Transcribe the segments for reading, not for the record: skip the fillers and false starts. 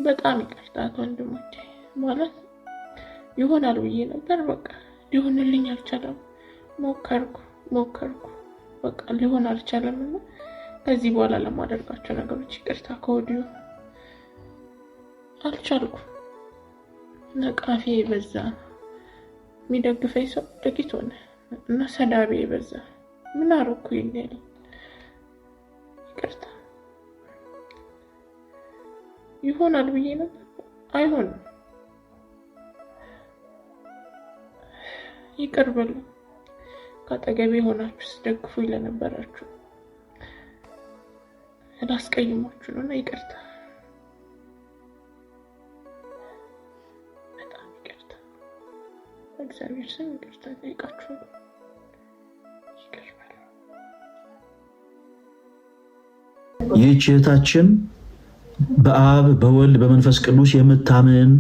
በጣም ይቅርታ ወንድሞቼ ማለት ይሆናል ብዬ ነበር በቃ ሊሆንልኝ አልቻለም ሞከርኩ በቃ ሊሆን አልቻለምና ከዚህ በኋላ ለማደርጋቸው ነገሮች ይቅርታ ከወዲሁ አልቻልኩም ነቃፊ በዛ የሚደግፈኝ ሰው ጥቂት ሆነ እና ሰዳቤ በዛ ምን አረኩ ይኔል ይቅርታ ይሆናል ብዬ ነበር አይሆንም ይቅርበሉ ካጠገቤ ሆናችሁ ስደግፉ ለነበራችሁ አላስቀይማችሁ ነውና ይቅርታ በጣም ይቅርታ እግዚአብሔር ስም ይቅርታ ጠይቃችሁ ይቅርበሉ ይህች እህታችን በአብ በወልድ በመንፈስ ቅዱስ የምታምን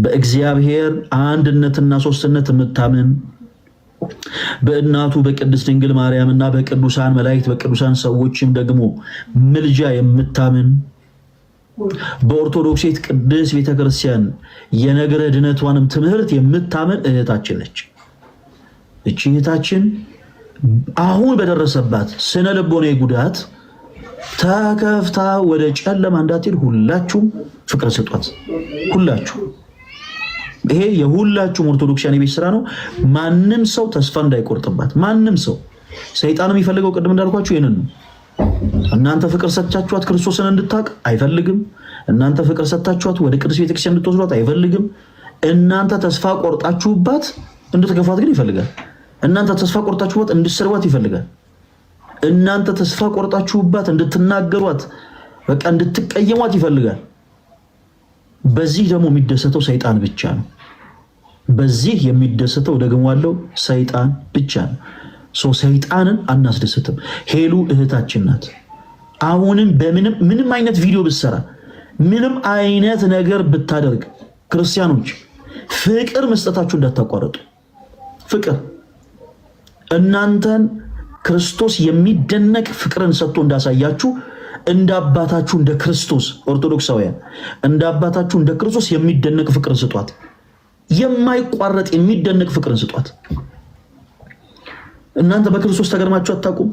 በእግዚአብሔር አንድነትና ሶስትነት የምታምን በእናቱ በቅድስት ድንግል ማርያምና በቅዱሳን መላእክት በቅዱሳን ሰዎችም ደግሞ ምልጃ የምታምን በኦርቶዶክስ ቅድስት ቤተክርስቲያን የነገረ ድነቷንም ትምህርት የምታምን እህታችን ነች። እቺ እህታችን አሁን በደረሰባት ስነ ልቦናዊ ጉዳት ተከፍታ ወደ ጨለማ እንዳትሄድ ሁላችሁም ፍቅር ስጧት። ሁላችሁ ይሄ የሁላችሁም ኦርቶዶክሳውያን ቤት ስራ ነው። ማንም ሰው ተስፋ እንዳይቆርጥባት ማንም ሰው ሰይጣን የሚፈልገው ቅድም እንዳልኳችሁ ይሄንን ነው። እናንተ ፍቅር ሰጥታችኋት ክርስቶስን እንድታቅ አይፈልግም። እናንተ ፍቅር ሰጥታችኋት ወደ ቅዱስ ቤተክርስቲያን እንድትወስዷት አይፈልግም። እናንተ ተስፋ ቆርጣችሁባት እንድትገፏት ግን ይፈልጋል። እናንተ ተስፋ ቆርጣችሁባት እንድትሰርቧት ይፈልጋል። እናንተ ተስፋ ቆርጣችሁባት እንድትናገሯት በቃ እንድትቀየሟት ይፈልጋል። በዚህ ደግሞ የሚደሰተው ሰይጣን ብቻ ነው። በዚህ የሚደሰተው ደግሞ ያለው ሰይጣን ብቻ ነው። ሰይጣንን አናስደስትም። ሄሉ እህታችን ናት። አሁንም ምንም አይነት ቪዲዮ ብትሰራ ምንም አይነት ነገር ብታደርግ ክርስቲያኖች ፍቅር መስጠታችሁ እንዳታቋርጡ። ፍቅር እናንተን ክርስቶስ የሚደነቅ ፍቅርን ሰጥቶ እንዳሳያችሁ እንደ አባታችሁ እንደ ክርስቶስ ኦርቶዶክሳውያን እንደ አባታችሁ እንደ ክርስቶስ የሚደነቅ ፍቅርን ስጧት። የማይቋረጥ የሚደነቅ ፍቅርን ስጧት። እናንተ በክርስቶስ ተገርማችሁ አታውቁም?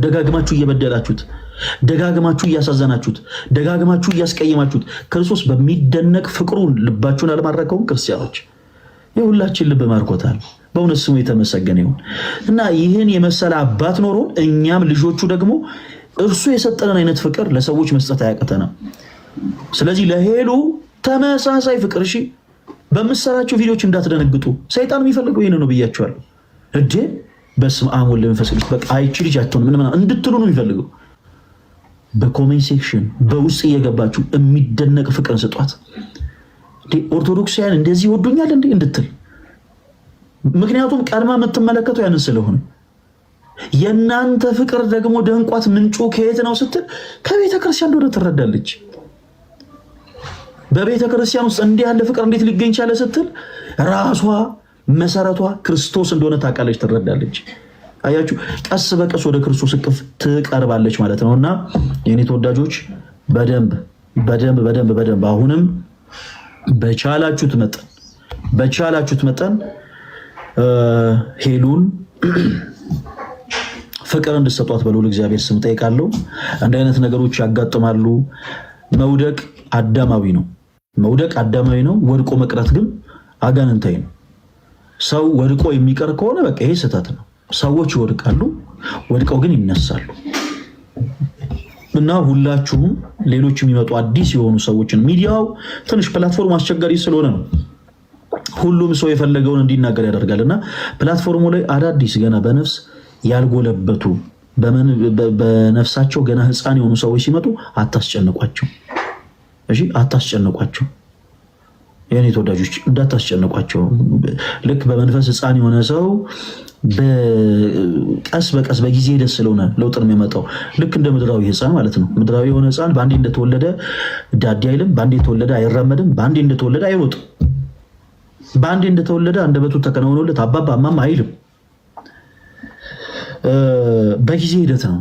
ደጋግማችሁ እየበደላችሁት፣ ደጋግማችሁ እያሳዘናችሁት፣ ደጋግማችሁ እያስቀየማችሁት ክርስቶስ በሚደነቅ ፍቅሩን ልባችሁን አልማረከውም? ክርስቲያኖች የሁላችን ልብ ማርኮታል። በእውነት ስሙ የተመሰገነ ይሁን እና ይህን የመሰለ አባት ኖሮ እኛም ልጆቹ ደግሞ እርሱ የሰጠንን አይነት ፍቅር ለሰዎች መስጠት አያቅተንም። ስለዚህ ለሄሉ ተመሳሳይ ፍቅር እሺ፣ በምሰራቸው ቪዲዮዎች እንዳትደነግጡ። ሰይጣን የሚፈልገው ይሄን ነው ብያቸዋለሁ። እዴ በስመ አብ ወወልድ ወመንፈስ ቅዱስ በቃ አይቺ ልጅ አትሆንም ምን እንድትሉ ነው የሚፈልገው። በኮሜንት ሴክሽን በውስጥ እየገባችሁ የሚደነቅ ፍቅርን ስጧት። ኦርቶዶክሳውያን እንደዚህ ይወዱኛል እንዴ እንድትል። ምክንያቱም ቀድማ የምትመለከተው ያንን ስለሆነ የእናንተ ፍቅር ደግሞ ደንቋት ምንጩ ከየት ነው ስትል ከቤተ ክርስቲያን እንደሆነ ትረዳለች። በቤተ ክርስቲያን ውስጥ እንዲህ ያለ ፍቅር እንዴት ሊገኝ ቻለ ስትል ራሷ መሰረቷ ክርስቶስ እንደሆነ ታውቃለች፣ ትረዳለች። አያችሁ፣ ቀስ በቀስ ወደ ክርስቶስ እቅፍ ትቀርባለች ማለት ነውና የኔ ተወዳጆች በደንብ አሁንም በቻላችሁት መጠን ሄሉን ፍቅር እንድትሰጧት በልዑል እግዚአብሔር ስም ጠይቃለሁ። እንደ አይነት ነገሮች ያጋጥማሉ። መውደቅ አዳማዊ ነው። ወድቆ መቅረት ግን አጋንንታዊ ነው። ሰው ወድቆ የሚቀር ከሆነ በቃ ይሄ ስህተት ነው። ሰዎች ይወድቃሉ፣ ወድቀው ግን ይነሳሉ። እና ሁላችሁም ሌሎች የሚመጡ አዲስ የሆኑ ሰዎችን ሚዲያው ትንሽ ፕላትፎርም አስቸጋሪ ስለሆነ ነው ሁሉም ሰው የፈለገውን እንዲናገር ያደርጋልና ፕላትፎርሙ ላይ አዳዲስ ገና በነፍስ ያልጎለበቱ በነፍሳቸው ገና ህፃን የሆኑ ሰዎች ሲመጡ አታስጨንቋቸው። እሺ አታስጨንቋቸው። የኔ ተወዳጆች እንዳታስጨንቋቸው። ልክ በመንፈስ ህፃን የሆነ ሰው ቀስ በቀስ በጊዜ ሂደት ስለሆነ ለውጥ ነው የሚመጣው። ልክ እንደ ምድራዊ ህፃን ማለት ነው። ምድራዊ የሆነ ህፃን በአንዴ እንደተወለደ ዳዲ አይልም፣ በአንዴ እንደተወለደ አይራመድም፣ በአንዴ እንደተወለደ አይሮጥም፣ በአንዴ እንደተወለደ አንደበቱ ተከናውኖለት አባባ ማማ አይልም። በጊዜ ሂደት ነው።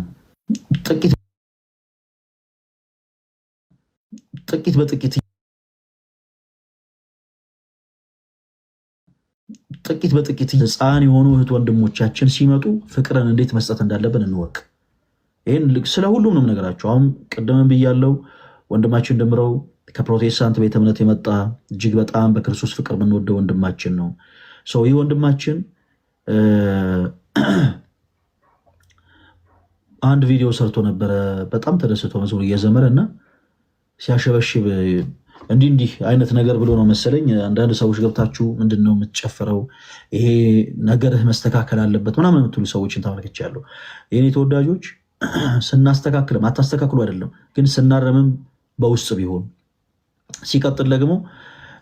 ጥቂት በጥቂት ህፃን የሆኑ እህት ወንድሞቻችን ሲመጡ ፍቅርን እንዴት መስጠት እንዳለብን እንወቅ። ይህን ስለ ሁሉም ነው ነገራቸው። አሁን ቅድምም ብያለው፣ ወንድማችን ደምረው ከፕሮቴስታንት ቤተ እምነት የመጣ እጅግ በጣም በክርስቶስ ፍቅር የምንወደው ወንድማችን ነው። ይህ ወንድማችን አንድ ቪዲዮ ሰርቶ ነበረ። በጣም ተደስቶ መዝሙር እየዘመረ እና ሲያሸበሽብ እንዲህ አይነት ነገር ብሎ ነው መሰለኝ። አንዳንድ ሰዎች ገብታችሁ ምንድነው የምትጨፍረው? ይሄ ነገርህ መስተካከል አለበት ምናምን የምትሉ ሰዎችን ተመልክቻለሁ። የኔ ተወዳጆች ስናስተካክልም አታስተካክሉ አይደለም፣ ግን ስናረምም በውስጥ ቢሆን። ሲቀጥል ደግሞ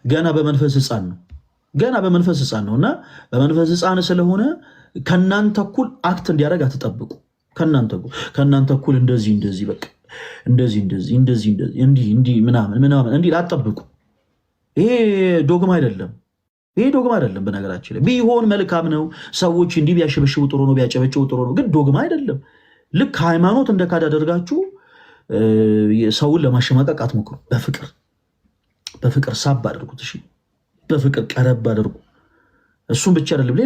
ገና በመንፈስ ሕፃን ነው እና በመንፈስ ሕፃን ስለሆነ ከእናንተ እኩል አክት እንዲያደርግ አትጠብቁ። ከእናንተ እኩል እንደዚህ በቃ እንዲህ ምናምን አትጠብቁ። ይሄ ዶግማ አይደለም። በነገራችን ላይ ቢሆን መልካም ነው። ሰዎች እንዲህ ቢያሸበሽቡ ጥሩ ነው፣ ቢያጨበጭቡ ጥሩ ነው። ግን ዶግማ አይደለም። ልክ ሃይማኖት እንደካድ አደርጋችሁ ሰውን ለማሸማቀቅ አትሞክሩ። በፍቅር ሳብ አድርጉት። እሺ፣ በፍቅር ቀረብ አድርጉ። እሱም ብቻ አይደለም፣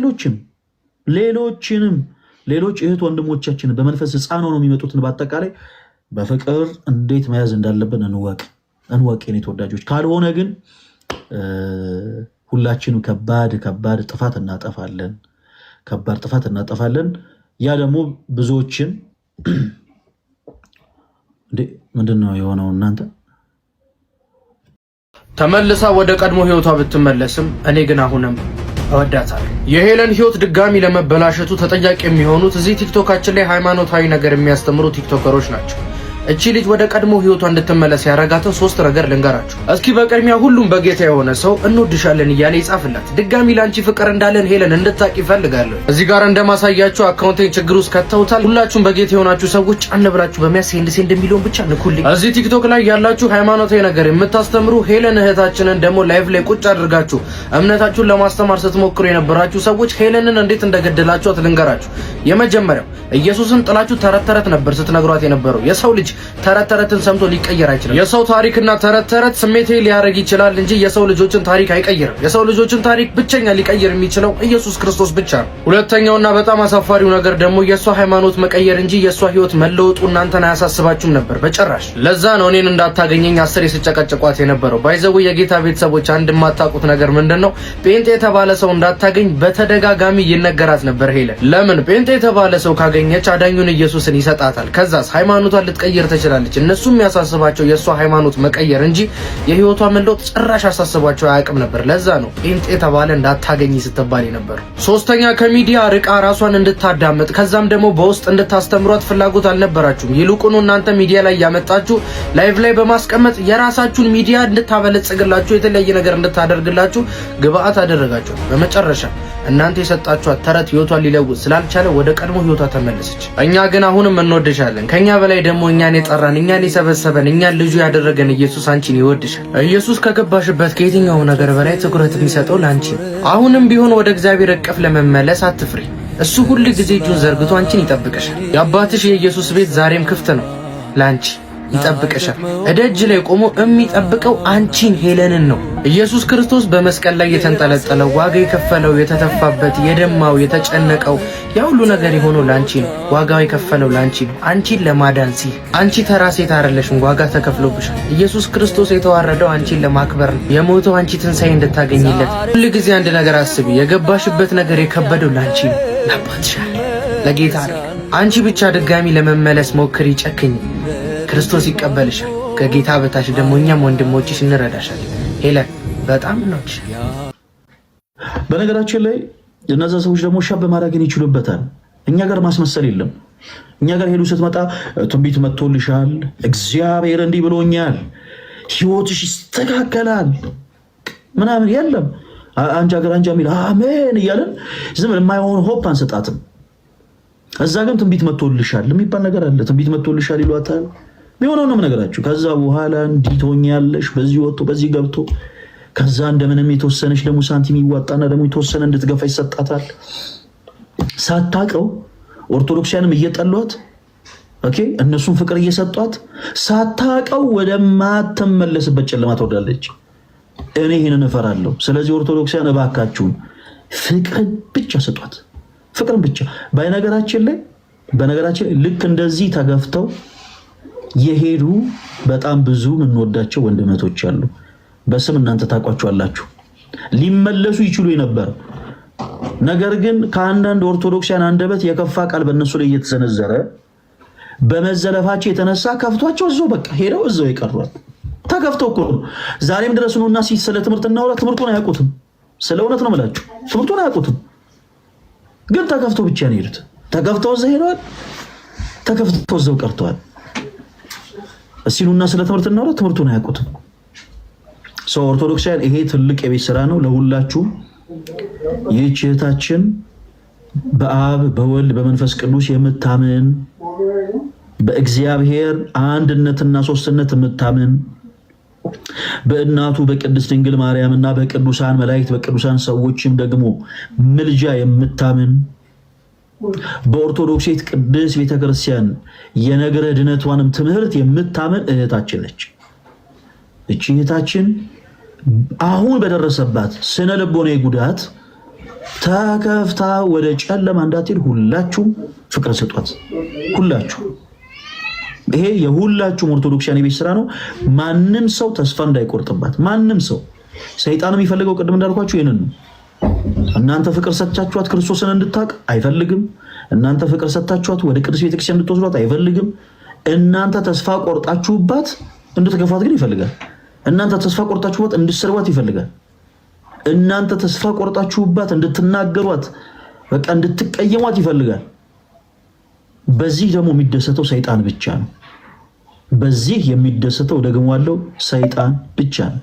ሌሎች እህት ወንድሞቻችንን በመንፈስ ሕፃን ሆነው የሚመጡትን በአጠቃላይ በፍቅር እንዴት መያዝ እንዳለብን እንወቅ የኔ ተወዳጆች። ካልሆነ ግን ሁላችንም ከባድ ጥፋት እናጠፋለን። ያ ደግሞ ብዙዎችን ምንድነው የሆነው? እናንተ ተመልሳ ወደ ቀድሞ ህይወቷ ብትመለስም እኔ ግን አሁንም እወዳታለሁ። የሄለን ህይወት ድጋሚ ለመበላሸቱ ተጠያቂ የሚሆኑት እዚህ ቲክቶካችን ላይ ሃይማኖታዊ ነገር የሚያስተምሩ ቲክቶከሮች ናቸው። እቺ ልጅ ወደ ቀድሞ ህይወቷ እንድትመለስ ያረጋትን 3 ነገር ልንገራችሁ። እስኪ በቅድሚያ ሁሉም በጌታ የሆነ ሰው እንወድሻለን እያለ ይጻፍላት። ድጋሚ ላንቺ ፍቅር እንዳለን ሄለን እንድታቂ ይፈልጋለሁ። እዚህ ጋር እንደማሳያችሁ አካውንቴን ችግር ውስጥ ከተውታል። ሁላችሁም በጌታ የሆናችሁ ሰዎች ጫን ብላችሁ በሚያስንድ ሚሊዮን ብቻ ንኩልኝ። እዚህ ቲክቶክ ላይ ያላችሁ ሃይማኖታዊ ነገር የምታስተምሩ ሄለን እህታችንን ደግሞ ላይቭ ላይ ቁጭ አድርጋችሁ እምነታችሁን ለማስተማር ስትሞክሩ የነበራችሁ ሰዎች ሄለንን እንዴት እንደገደላችኋት ልንገራችሁ። የመጀመሪያው ኢየሱስን ጥላችሁ ተረት ነበር ስትነግሯት የነበረው። የሰው ልጅ ተረትን ሰምቶ ሊቀየር አይችልም። የሰው ታሪክና ተረት ስሜቴ ሊያረግ ይችላል እንጂ የሰው ልጆችን ታሪክ አይቀይርም። የሰው ልጆችን ታሪክ ብቸኛ ሊቀይር የሚችለው ኢየሱስ ክርስቶስ ብቻ ነው። ሁለተኛውና በጣም አሳፋሪው ነገር ደግሞ የሷ ሃይማኖት መቀየር እንጂ የሷ ህይወት መለወጡ እናንተን አያሳስባችሁም ነበር በጭራሽ። ለዛ ነው እኔን እንዳታገኘኝ 10 የስጨቀጨቋት የነበረው። ባይዘው የጌታ ቤተሰቦች አንድ የማታውቁት ነገር ምንድነው? ጴንጤ የተባለ ሰው እንዳታገኝ በተደጋጋሚ ይነገራት ነበር ሄለን። ለምን? ጴንጤ የተባለ ሰው ካገኘች አዳኙን ኢየሱስን ይሰጣታል። ከዛስ ሃይማኖቷን ልትቀይር ትችላለች። እነሱ የሚያሳስባቸው የሷ ሃይማኖት መቀየር እንጂ የህይወቷ መለወጥ ጭራሽ አሳስባቸው አያውቅም ነበር። ለዛ ነው ጴንጤ የተባለ እንዳታገኝ ስትባል ነበር። ሶስተኛ ከሚዲያ ርቃ ራሷን እንድታዳምጥ ከዛም ደግሞ በውስጥ እንድታስተምሯት ፍላጎት አልነበራችሁም። ይልቁኑ እናንተ ሚዲያ ላይ ያመጣችሁ ላይቭ ላይ በማስቀመጥ የራሳችሁን ሚዲያ እንድታበለጽግላችሁ የተለያየ ነገር እንድታደርግላችሁ ግብአት አደረጋችሁ። በመጨረሻ እናንተ የሰጣችኋት ተረት ህይወቷን ሊለውጥ ስላልቻለ ወደ ቀድሞ ህይወቷ ተመለሰች። እኛ ግን አሁንም እንወድሻለን። ከኛ በላይ ደግሞ እኛን የጠራን እኛን የሰበሰበን እኛን ልጁ ያደረገን ኢየሱስ አንቺን ይወድሻል። ኢየሱስ ከገባሽበት ከየትኛው ነገር በላይ ትኩረት የሚሰጠው ላንቺ። አሁንም ቢሆን ወደ እግዚአብሔር እቅፍ ለመመለስ አትፍሪ። እሱ ሁሉ ጊዜ እጁን ዘርግቶ አንቺን ይጠብቅሻል። የአባትሽ የኢየሱስ ቤት ዛሬም ክፍት ነው ላንቺ። ይጠብቅሻል። እደጅ ላይ ቆሞ የሚጠብቀው አንቺን ሄለንን ነው። ኢየሱስ ክርስቶስ በመስቀል ላይ የተንጠለጠለው ዋጋ የከፈለው የተተፋበት የደማው የተጨነቀው ያ ሁሉ ነገር የሆነው ላንቺ ነው። ዋጋው የከፈለው ላንቺ ነው። አንቺን ለማዳን ሲል አንቺ ተራ ሴት አይደለሽም፣ ዋጋ ተከፍሎብሻል። ኢየሱስ ክርስቶስ የተዋረደው አንቺን ለማክበር ነው። የሞተው አንቺ ትንሣኤ እንድታገኝለት። ሁሉ ጊዜ አንድ ነገር አስቢ፣ የገባሽበት ነገር የከበደው ላንቺ ነው። ለባትሻል ለጌታ ነው። አንቺ ብቻ ድጋሚ ለመመለስ ሞክሪ፣ ጨክኝ። ክርስቶስ ይቀበልሻል። ከጌታ በታች ደግሞ እኛም ወንድሞችሽ እንረዳሻለን። ሄለን በጣም ነው። በነገራችን ላይ እነዛ ሰዎች ደግሞ ሻብ ማድረግን ይችሉበታል። እኛ ጋር ማስመሰል የለም። እኛ ጋር ሄሉ ስትመጣ ትንቢት መጥቶልሻል፣ እግዚአብሔር እንዲህ ብሎኛል፣ ህይወትሽ ይስተካከላል ምናምን የለም። አንጃ ገር አንጃ ሚል አሜን እያለን ዝም የማይሆን ሆፕ አንሰጣትም። እዛ ግን ትንቢት መጥቶልሻል የሚባል ነገር አለ። ትንቢት መጥቶልሻል ይሏታል። ቢሆነው ነው ነገራችሁ። ከዛ በኋላ እንዲህ ትሆኛለሽ፣ በዚህ ወጥቶ በዚህ ገብቶ ከዛ እንደምንም የተወሰነች ደግሞ ሳንቲም ይዋጣና ደግሞ የተወሰነ እንድትገፋ ይሰጣታል። ሳታቀው ኦርቶዶክሲያንም እየጠሏት ኦኬ እነሱም ፍቅር እየሰጧት ሳታቀው ወደማትመለስበት ጨለማ ትወርዳለች። እኔ ይህንን እፈራለሁ። ስለዚህ ኦርቶዶክሳውያን እባካችሁን ፍቅርን ብቻ ስጧት፣ ፍቅርን ብቻ። በነገራችን ላይ ልክ እንደዚህ ተገፍተው የሄዱ በጣም ብዙ የምንወዳቸው ወንድመቶች አሉ። በስም እናንተ ታውቋቸዋላችሁ። ሊመለሱ ይችሉ ነበር። ነገር ግን ከአንዳንድ ኦርቶዶክሳውያን አንደበት የከፋ ቃል በእነሱ ላይ እየተሰነዘረ በመዘለፋቸው የተነሳ ከፍቷቸው እዛው በቃ ሄደው እዛው ይቀርባል። ተከፍተው እኮ ነው። ዛሬም ድረስ ነውና ስለ ትምህርት እናውራ። ትምህርቱን አያውቁትም። ስለ እውነት ነው የምላችሁ፣ ትምህርቱን አያውቁትም። ግን ተከፍተው ብቻ ነው የሄዱት። ተከፍተው እዛ ሄደዋል፣ ተከፍተው እዛው ቀርተዋል። ሲሉና ስለ ትምህርት እናውራ፣ ትምህርቱን አያውቁትም። ሰው ኦርቶዶክሳውያን ይሄ ትልቅ የቤት ስራ ነው ለሁላችሁም። ይህች እህታችን በአብ በወልድ በመንፈስ ቅዱስ የምታምን በእግዚአብሔር አንድነትና ሶስትነት የምታምን በእናቱ በቅድስት ድንግል ማርያምና በቅዱሳን መላእክት በቅዱሳን ሰዎችም ደግሞ ምልጃ የምታምን በኦርቶዶክስ ቅድስት ቤተክርስቲያን የነገረ ድነቷንም ትምህርት የምታምን እህታችን ነች። እቺ እህታችን አሁን በደረሰባት ስነ ልቦናዊ ጉዳት ተከፍታ ወደ ጨለማ እንዳትሄድ ሁላችሁም ፍቅር ስጧት። ሁላችሁ ይሄ የሁላችሁም ኦርቶዶክሳውያን የቤት ስራ ነው። ማንም ሰው ተስፋ እንዳይቆርጥባት። ማንም ሰው ሰይጣን የሚፈልገው ቅድም እንዳልኳችሁ ይሄንን ነው። እናንተ ፍቅር ሰጥታችኋት ክርስቶስን እንድታውቅ አይፈልግም። እናንተ ፍቅር ሰጥታችኋት ወደ ቅዱስ ቤተክርስቲያን እንድትወስዷት አይፈልግም። እናንተ ተስፋ ቆርጣችሁባት እንድትገፏት ግን ይፈልጋል። እናንተ ተስፋ ቆርጣችሁባት እንድትሰርቧት ይፈልጋል። እናንተ ተስፋ ቆርጣችሁባት እንድትናገሯት በቃ እንድትቀየሟት ይፈልጋል። በዚህ ደግሞ የሚደሰተው ሰይጣን ብቻ ነው። በዚህ የሚደሰተው ደግሞ ያለው ሰይጣን ብቻ ነው።